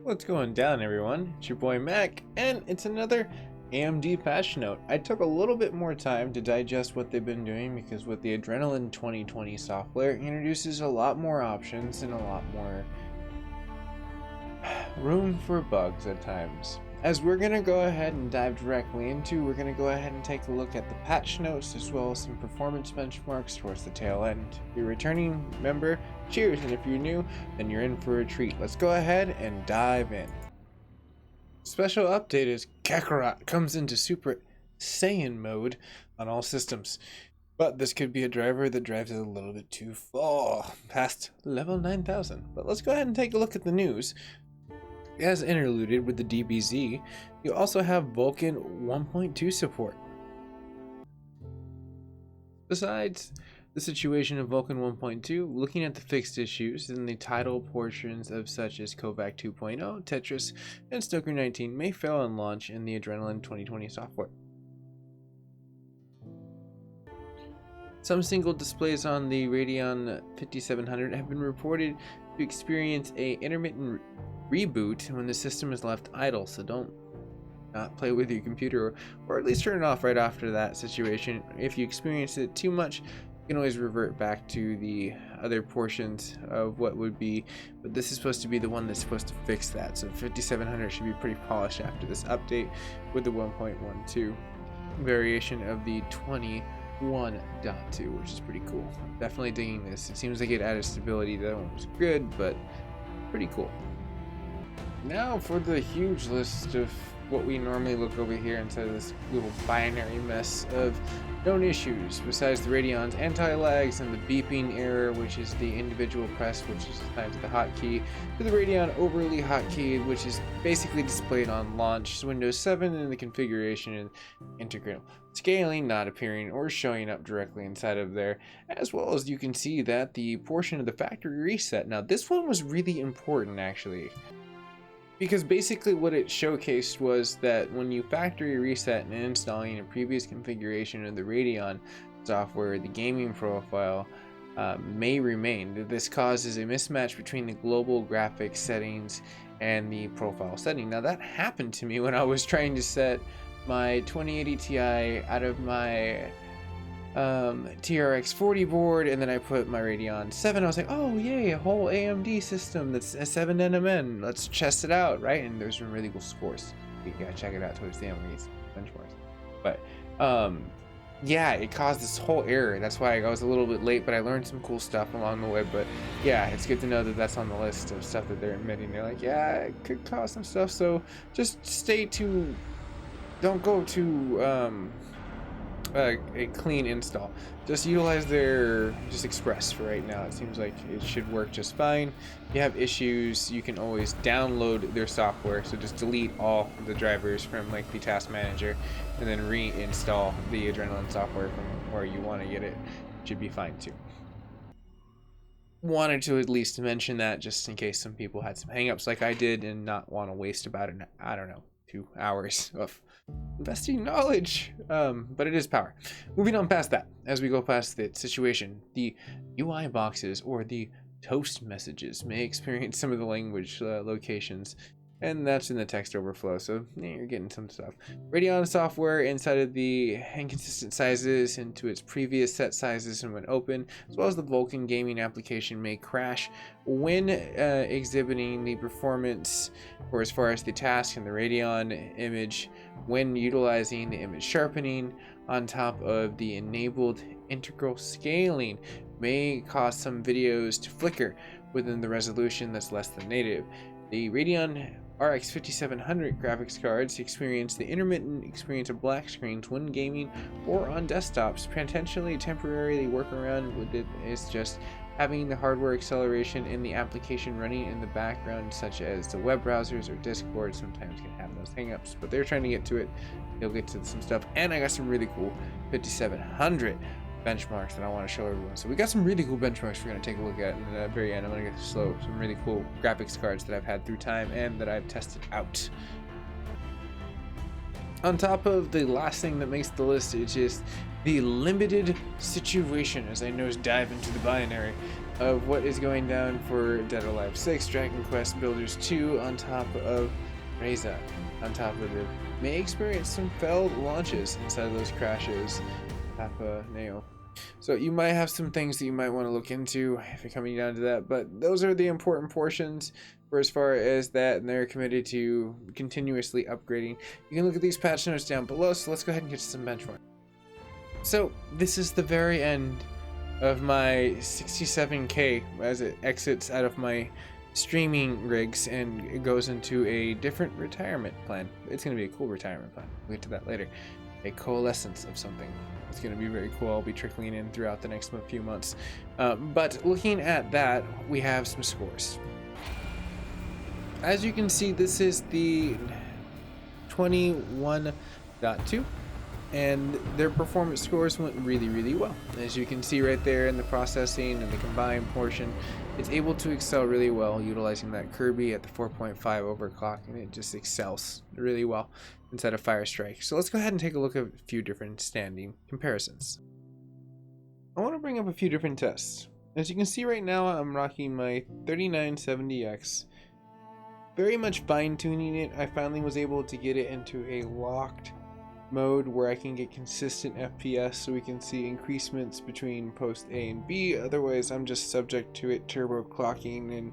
What's going down, everyone? It's your boy Mac, and it's another AMD patch note. I took a little bit more time to digest what they've been doing because with the Adrenalin 2020 software, it introduces a lot more options and a lot more room for bugs at times. As we're going to go ahead and dive directly into, we're going to go ahead and take a look at the patch notes as well as some performance benchmarks towards the tail end. If you're a returning member, cheers, and if you're new, then you're in for a treat. Let's go ahead and dive in. Special update is Kakarot comes into Super Saiyan mode on all systems. But this could be a driver that drives it a little bit too far, past level 9000. But let's go ahead and take a look at the news. As interluded with the DBZ, you also have Vulkan 1.2 support. Besides the situation of Vulkan 1.2, looking at the fixed issues in the title portions of such as Kovac 2.0, Tetris, and Stoker 19 may fail on launch in the Adrenalin 2020 software. Some single displays on the Radeon 5700 have been reported to experience a intermittent reboot when the system is left idle, so don't not play with your computer or at least turn it off right after that situation. If you experience it too much, you can always revert back to the other portions of what would be, but this is supposed to be the one that's supposed to fix that. So 5700 should be pretty polished after this update with the 1.12 variation of the 21.2, which is pretty cool. Definitely digging this. It seems like it added stability. That one was good, but pretty cool. Now for the huge list of what we normally look over here instead of this little binary mess of known issues, besides the Radeon's anti-lags and the beeping error, which is the individual press, which is tied to the hotkey, to the Radeon overly hotkey, which is basically displayed on launch, Windows 7 in the configuration and integral scaling not appearing or showing up directly inside of there, as well as you can see that the portion of the factory reset. Now this one was really important actually, because basically what it showcased was that when you factory reset and installing a previous configuration of the Radeon software, the gaming profile may remain. This causes a mismatch between the global graphics settings and the profile setting. Now that happened to me when I was trying to set my 2080 Ti out of my TRX 40 board, and then I put my Radeon 7. I was like, oh yay, a whole AMD system that's a 7 NMN. Let's test it out, right? And there's some really cool scores. You gotta check it out towards the end when these benchmarks. But yeah, it caused this whole error. That's why I was a little bit late, but I learned some cool stuff along the way. But yeah, it's good to know that that's on the list of stuff that they're admitting. They're like, yeah, it could cause some stuff, so just stay tuned. Don't go to a clean install. Just utilize their Express for right now. It seems like it should work just fine. If you have issues, you can always download their software, so just delete all the drivers from like the task manager and then reinstall the Adrenalin software from where you want to get it. It should be fine too. Wanted to at least mention that just in case some people had some hangups like I did and not want to waste about I don't know, 2 hours of investing knowledge, but it is power. Moving on past that, as we go past the situation, the UI boxes or the toast messages may experience some of the language locations, and that's in the text overflow, so yeah, you're getting some stuff. Radeon software inside of the inconsistent sizes into its previous set sizes and when open, as well as the Vulkan gaming application may crash when exhibiting the performance or as far as the task and the Radeon image when utilizing the image sharpening on top of the enabled integral scaling may cause some videos to flicker within the resolution that's less than native. The Radeon RX 5700 graphics cards experience the intermittent experience of black screens when gaming or on desktops. Potentially temporarily workaround with it is just having the hardware acceleration in the application running in the background, such as the web browsers or Discord sometimes can have those hangups, but they're trying to get to it. They'll get to some stuff, and I got some really cool 5700 benchmarks that I want to show everyone. So we got some really cool benchmarks we're going to take a look at, and at the very end I'm going to get to show some really cool graphics cards that I've had through time and that I've tested out. On top of the last thing that makes the list, it's just the limited situation as I nose dive into the binary. of what is going down for Dead or Alive 6, Dragon Quest Builders 2, on top of Vega, on top of it. May experience some failed launches inside of those crashes. Neo. So you might have some things that you might want to look into if you're coming down to that, but those are the important portions for as far as that, and they're committed to continuously upgrading. You can look at these patch notes down below, so let's go ahead and get to some benchmark. So this is the very end of my 67K as it exits out of my streaming rigs and it goes into a different retirement plan. It's going to be a cool retirement plan. We'll get to that later. A coalescence of something. It's going to be very cool. I'll be trickling in throughout the next few months. But looking at that, we have some scores. As you can see, this is the 21.2. And their performance scores went really well. As you can see right there in the processing and the combined portion, it's able to excel really well utilizing that Kirby at the 4.5 overclock, and it just excels really well inside of Fire Strike. So let's go ahead and take a look at a few different standing comparisons. I want to bring up a few different tests. As you can see right now, I'm rocking my 3970X. Very much fine tuning it. I finally was able to get it into a locked mode where I can get consistent FPS so we can see increasements between post A and B. Otherwise I'm just subject to it turbo clocking and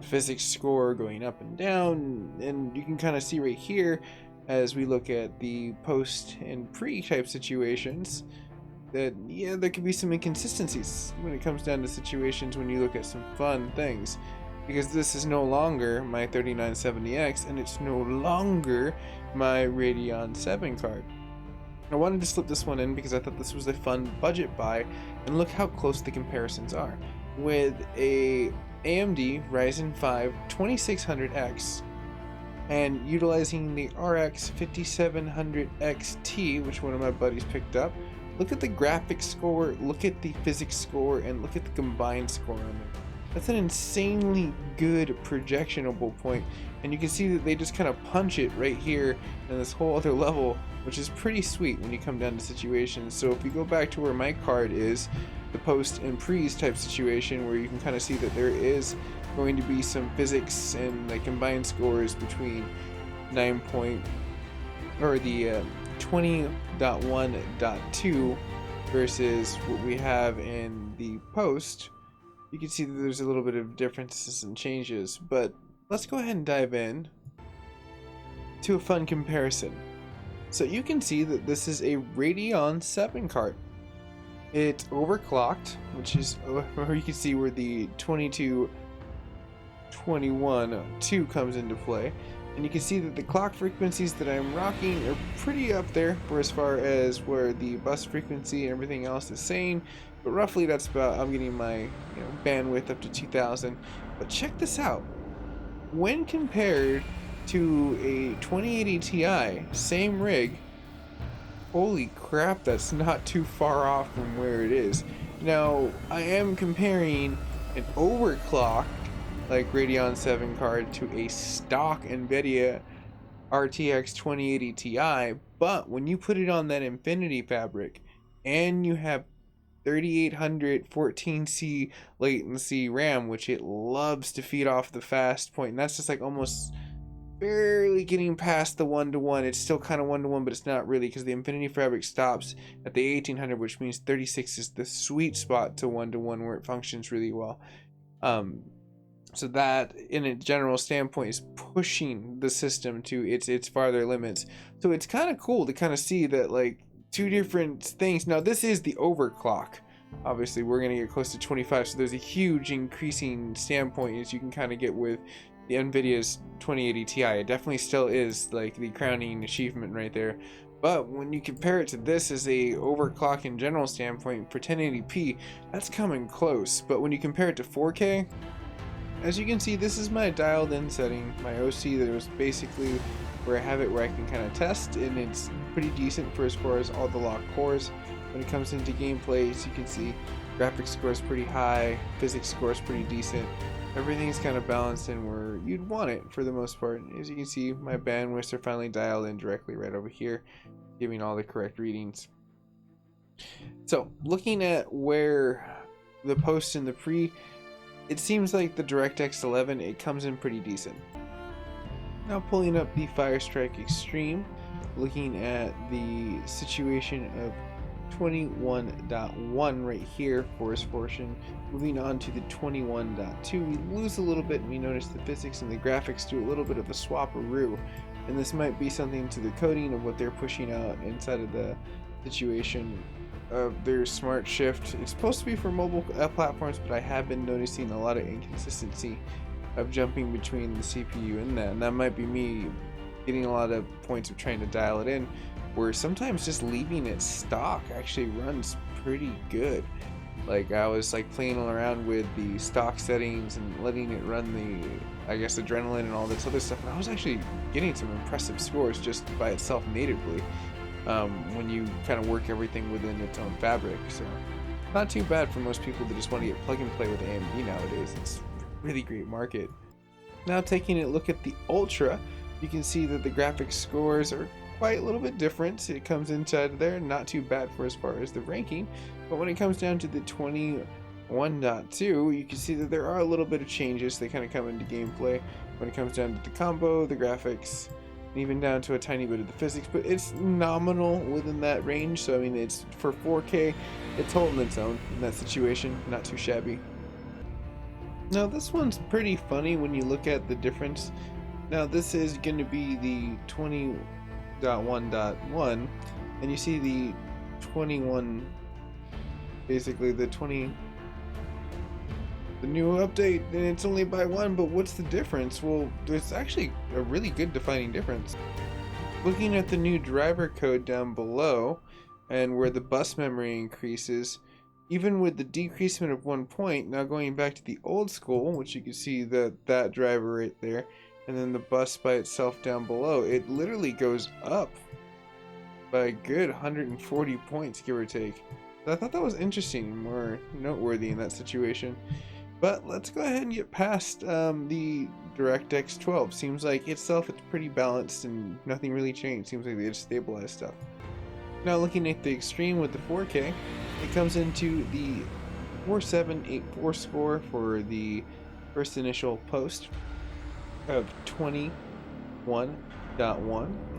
physics score going up and down. And you can kind of see right here as we look at the post and pre type situations that yeah, there could be some inconsistencies when it comes down to situations when you look at some fun things, because this is no longer my 3970X and it's no longer my Radeon 7 card. I wanted to slip this one in because I thought this was a fun budget buy, and look how close the comparisons are. With a AMD Ryzen 5 2600X and utilizing the RX 5700 XT, which one of my buddies picked up, look at the graphics score, look at the physics score, and look at the combined score on it. That's an insanely good projectionable point, and you can see that they just kind of punch it right here in this whole other level, which is pretty sweet when you come down to situations. So if you go back to where my card is, the post and pre's type situation, where you can kind of see that there is going to be some physics and like combined scores between 20.1.2 versus what we have in the post. You can see that there's a little bit of differences and changes, but let's go ahead and dive in to a fun comparison. So you can see that this is a Radeon 7 card. It's overclocked, which is where you can see where the 22.21.2 comes into play. And you can see that the clock frequencies that I'm rocking are pretty up there for as far as where the bus frequency and everything else is saying. But roughly that's about, I'm getting my bandwidth up to 2000. But check this out. When compared to a 2080 Ti, same rig, holy crap, that's not too far off from where it is. Now, I am comparing an overclocked like Radeon 7 card to a stock NVIDIA RTX 2080 Ti, but when you put it on that Infinity fabric and you have 3800 14C latency RAM, which it loves to feed off the fast point, and that's just like almost barely getting past the 1-to-1. It's still kind of 1-to-1, but it's not really, because the Infinity fabric stops at the 1800, which means 36 is the sweet spot to 1-to-1 where it functions really well. So that, in a general standpoint, is pushing the system to its farther limits. So it's kind of cool to kind of see that, like, two different things. Now this is the overclock. Obviously we're going to get close to 25, so there's a huge increasing standpoint as you can kind of get with the NVIDIA's 2080 Ti. It definitely still is like the crowning achievement right there. But when you compare it to this as a overclock in general standpoint for 1080p, that's coming close. But when you compare it to 4K, as you can see, this is my dialed in setting, my OC that was basically where I have it where I can kind of test, and it's pretty decent for as far as all the locked cores. When it comes into gameplay, as you can see, graphics score is pretty high, physics score is pretty decent. Everything's kind of balanced in where you'd want it for the most part. As you can see, my bandwidths are finally dialed in directly right over here, giving all the correct readings. So looking at where the post and the pre it seems like the DirectX 11, it comes in pretty decent. Now pulling up the Firestrike Extreme, looking at the situation of 21.1 right here for this portion. Moving on to the 21.2, we lose a little bit and we notice the physics and the graphics do a little bit of a swap-a-roo. And this might be something to the coding of what they're pushing out inside of the situation of their smart shift. It's supposed to be for mobile platforms, but I have been noticing a lot of inconsistency of jumping between the CPU and that might be me getting a lot of points of trying to dial it in, where sometimes just leaving it stock actually runs pretty good. Like I was like playing around with the stock settings and letting it run the, I guess, Adrenalin and all this other stuff, and I was actually getting some impressive scores just by itself natively, when you kind of work everything within its own fabric. So not too bad for most people that just want to get plug and play with AMD nowadays. It's a really great market. Now taking a look at the Ultra, you can see that the graphics scores are quite a little bit different. It comes inside there, not too bad for as far as the ranking, but when it comes down to the 21.2, you can see that there are a little bit of changes. They kind of come into gameplay when it comes down to the combo, the graphics, and even down to a tiny bit of the physics, but it's nominal within that range. So I mean, it's for 4K, it's holding its own in that situation, not too shabby. Now this one's pretty funny when you look at the difference. Now this is going to be the 20.1.1, and you see the 21, basically the new update, and it's only by 1, but what's the difference? Well, there's actually a really good defining difference. Looking at the new driver code down below, and where the bus memory increases, even with the decreasement of 1 point, now going back to the old school, which you can see that driver right there, and then the bus by itself down below, it literally goes up by a good 140 points, give or take. I thought that was interesting, more noteworthy in that situation. But let's go ahead and get past the DirectX 12. Seems like itself, it's pretty balanced and nothing really changed. Seems like they just stabilized stuff. Now looking at the Extreme with the 4K, it comes into the 4784 score for the first initial post of 21.1,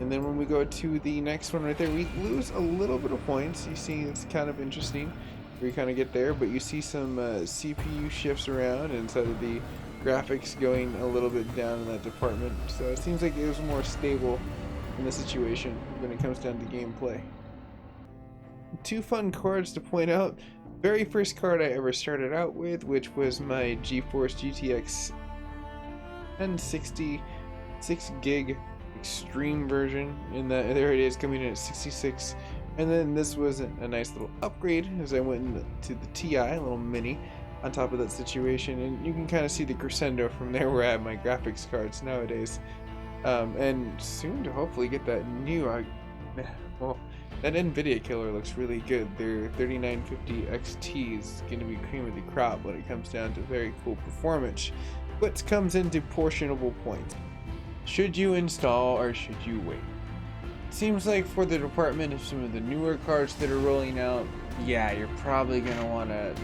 and then when we go to the next one right there, we lose a little bit of points. You see, it's kind of interesting where you kind of get there, but you see some CPU shifts around instead of the graphics going a little bit down in that department. So it seems like it was more stable in the situation when it comes down to gameplay. Two fun cards to point out. Very first card I ever started out with, which was my GeForce GTX 1060 6GB Extreme version, and there it is, coming in at 66. And then this was a nice little upgrade as I went into the TI, a little mini on top of that situation, and you can kind of see the crescendo from there where I have my graphics cards nowadays, and soon to hopefully get that new well, that NVIDIA killer looks really good. Their 3950 XT is going to be cream of the crop when it comes down to very cool performance. What comes into portionable points? Should you install or should you wait? Seems like for the department of some of the newer cards that are rolling out, yeah, you're probably going to want to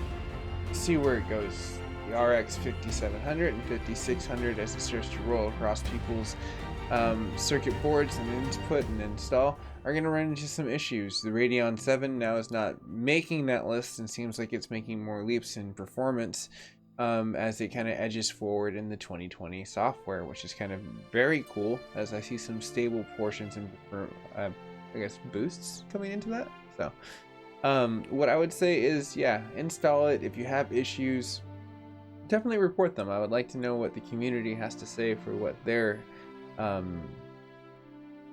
see where it goes. The RX 5700 and 5600 as it starts to roll across people's circuit boards and input and install are going to run into some issues. The Radeon 7 now is not making that list and seems like it's making more leaps in performance as it kind of edges forward in the 2020 software, which is kind of very cool as I see some stable portions and I guess boosts coming into that. So what I would say is, yeah, install it. If you have issues, definitely report them. I would like to know what the community has to say for what they're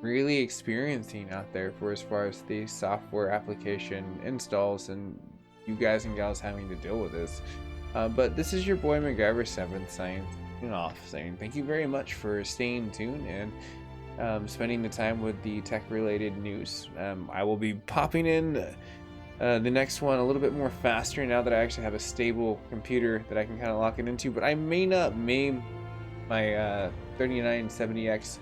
really experiencing out there for as far as the software application installs and you guys and gals having to deal with this. But this is your boy MacGyver 7th signing off, saying thank you very much for staying tuned and spending the time with the tech related news. I will be popping in the next one a little bit more faster now that I actually have a stable computer that I can kind of lock it into, but I may not my 3970X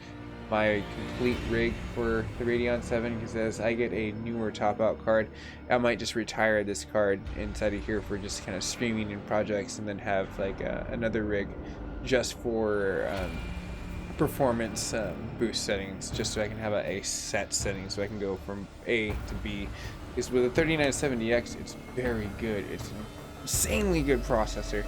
my complete rig for the Radeon 7, because as I get a newer top out card, I might just retire this card inside of here for just kind of streaming in projects, and then have like another rig just for performance boost settings, just so I can have a set setting so I can go from A to B. Because with a 3970X, it's very good. It's an insanely good processor.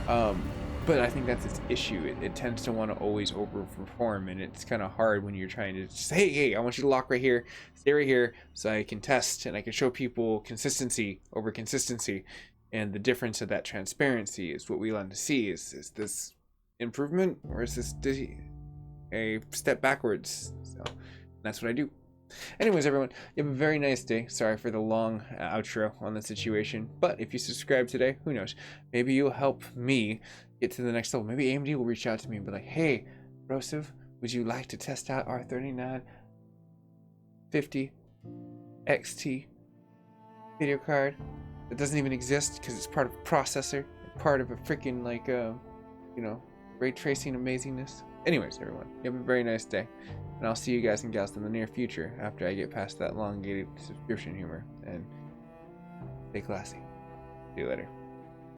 But I think that's its issue. It tends to want to always overperform, and it's kind of hard when you're trying to say, hey, I want you to lock right here, stay right here, so I can test and I can show people consistency over consistency. And the difference of that transparency is what we want to see. Is this improvement, or is this a step backwards? So that's what I do. Anyways, everyone, you have a very nice day. Sorry for the long outro on the situation, but if you subscribe today, who knows, maybe you'll help me get to the next level. Maybe AMD will reach out to me and be like, hey, Rosif, would you like to test out our 3950 XT video card that doesn't even exist because it's part of a processor, part of a freaking like ray tracing amazingness. Anyways, everyone, you have a very nice day, and I'll see you guys and gals in the near future after I get past that elongated subscription humor, and stay classy. See you later.